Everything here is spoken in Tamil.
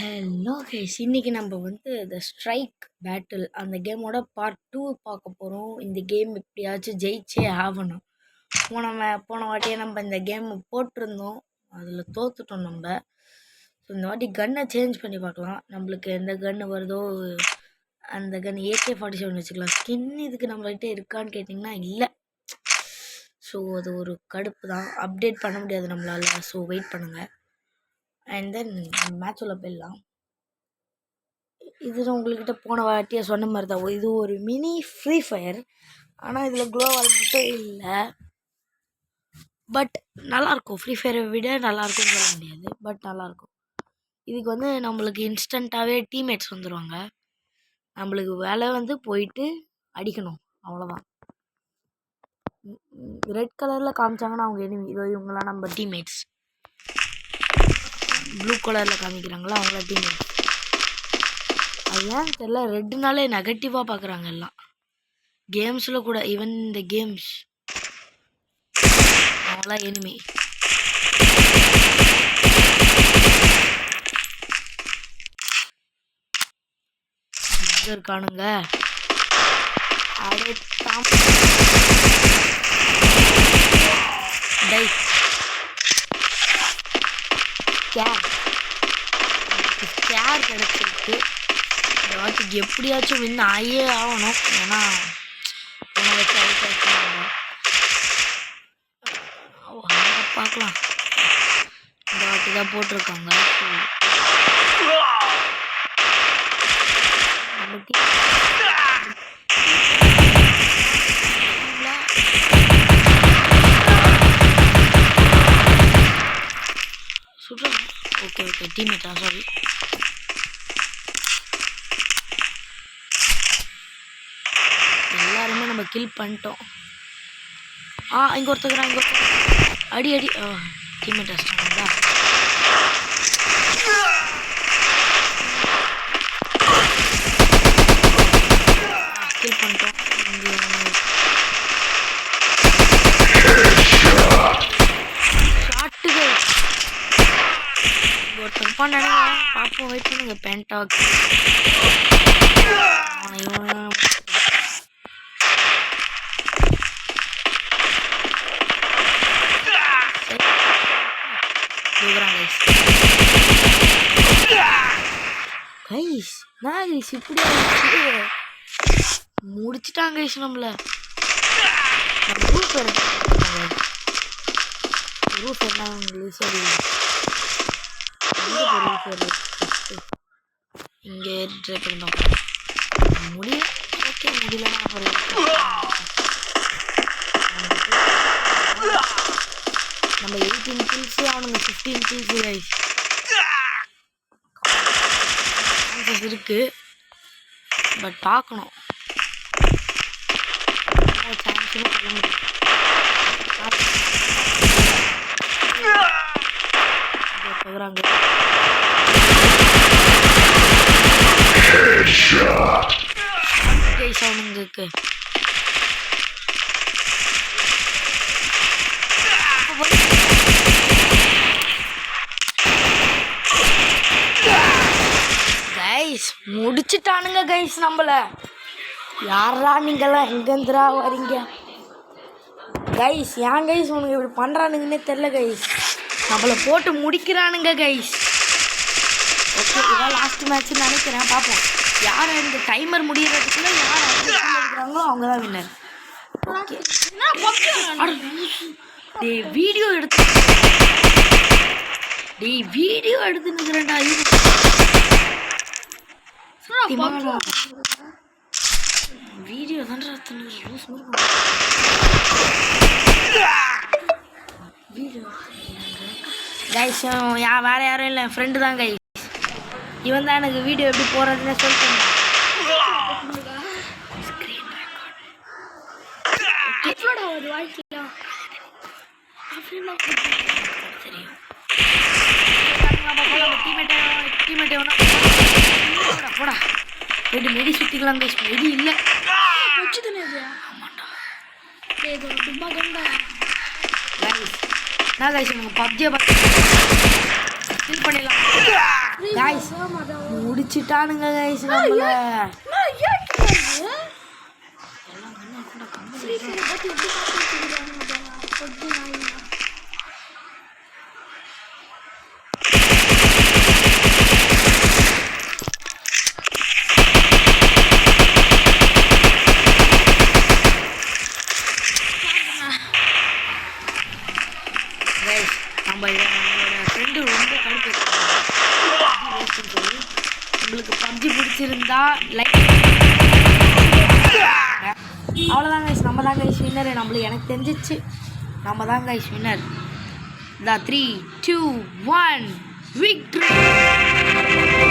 ஹலோ கைஸ், இன்னைக்கு நம்ம த ஸ்ட்ரைக் பேட்டில் அந்த கேமோட பார்ட் 2 பார்க்க போகிறோம். இந்த கேம் எப்படியாச்சும் ஜெயிச்சே ஆகணும். போன வாட்டியே நம்ம இந்த கேம் போட்டிருந்தோம், அதில் தோத்துட்டோம் நம்ம. ஸோ இந்த வாட்டி கன்னை சேஞ்ச் பண்ணி பார்க்கலாம். நம்மளுக்கு எந்த கன்று வருதோ அந்த கன் AK-47 வச்சுக்கலாம். ஸ்கின் இதுக்கு நம்மள்கிட்ட இருக்கான்னு கேட்டிங்கன்னா இல்லை. ஸோ அது ஒரு கடுப்பு தான், அப்டேட் பண்ண முடியாது நம்மளால். ஸோ வெயிட் பண்ணுங்கள். அண்ட் தென் மேட்ச் உள்ள போயிடலாம். இது உங்கள்கிட்ட போன வாட்டியாக சொன்ன மாதிரி தான், இது ஒரு மினி ஃப்ரீ ஃபயர். ஆனால் இதில் குளோவால் மட்டும் இல்லை. பட் நல்லாயிருக்கும், ஃப்ரீ ஃபயரை விட நல்லாயிருக்கும்னு சொல்ல முடியாது, பட் நல்லாயிருக்கும். இதுக்கு நம்மளுக்கு இன்ஸ்டண்ட்டாகவே டீம்மேட்ஸ் வந்துடுவாங்க. நம்மளுக்கு வேலை போயிட்டு அடிக்கணும், அவ்வளோதான். ரெட் கலரில் காமிச்சாங்கன்னா அவங்க எனிமி, இதோ இவங்களாம் நம்ம டீம்மேட்ஸ். ப்ளூ கலரில் காமிக்கிறாங்களா அவங்கள டீம்மேட்ஸ். அது ஏன் தெரியல, ரெட்டுனாலே நெகட்டிவாக பார்க்குறாங்க எல்லாம் கேம்ஸில் கூட. ஈவன் இந்த கேம்ஸ் அவங்களாம் எனிமி. எங்கே இருக்கானுங்க? அடே டை ஸ்கேர் கிடச்சிருக்கு. இந்த வாட்டிக்கு எப்படியாச்சும் வின் ஆகியே ஆகணும். ஏன்னா பார்க்கலாம், இந்த வாட்டி தான் போட்டிருக்காங்க. ஓகே ஓகே, டீம்மேட்டா, சாரி. எல்லாருமே நம்ம கில் பண்ணிட்டோம். இங்கே ஒருத்தக்குறான், இங்கே அடி அடி. டீம்மேட் அடிச்சிட்டாங்களா? கில் பண்ணிட்டோம். ஷாட்டுகள் ஒருத்தர் பண்ண பார்ப்போம். வெயிட் பண்ணுங்க. பென்டாக் கைஸ், நான் கைஸ் இப்படி முடிச்சுட்டாங்க கைஸ் நம்மள. ரூஃப் என்ன சரி, இங்கே ட்ரை பண்ணோம். முடியல. ஓகே, முடியலன்னா நம்ம 18 kills, அவனுங்க 15 kills கைஸ். சான்சஸ் இருக்கு, பட் பார்க்கணும். சான்ஸ்னு சொல்ல முடியும். கைஸ் அவனுங்களுக்கு முடிச்சுட்டானுங்க கைஸ் நம்மள. யாரா நீங்களாம், எங்கேருந்துரா வரீங்க கைஸ்? ஏன் கைஸ் உனக்கு இப்படி பண்ணுறானுங்கன்னே தெரில கைஸ். நம்மளை போட்டு முடிக்கிறானுங்க கைஸ். ஓகே, இதான் லாஸ்ட் மேட்ச்னு நினைக்கிறேன். பார்ப்போம் யார் இந்த டைமர் முடிகிறதுக்குள்ள யார் எடுக்கிறாங்களோ அவங்க தான் வின்னர். ஓகே, வீடியோ எடுத்துன்னுக்குறேன்டா. வீடியோ தான் கைஸ். வேற யாரும் இல்லை, என் ஃப்ரெண்டு தான் கைஸ். இவன் தான் எனக்கு வீடியோ எப்படி போடுறதுன்னு சொல்லிட்டேன். போடா போயிட்டு மெடி சுற்றிக்கலாம் கைஸ். மெடி இல்லை. ஆமாண்டா நான் கைஸ், நீங்கள் பப்ஜியை பார்த்து கில் பண்ணிடலாம் गाइस முடிச்சிட்டானுங்க गाइस நம்மள உங்களுக்கு பப்ஜி பிடிச்சிருந்தா லைக் அவ்வளோதான் கைஸ் நம்ம தான் கைஸ் வின்னர் நம்மளுக்கு எனக்கு தெரிஞ்சிச்சு நம்ம தான் கைஸ் வின்னர் இந்த 3 2 1 விக்டரி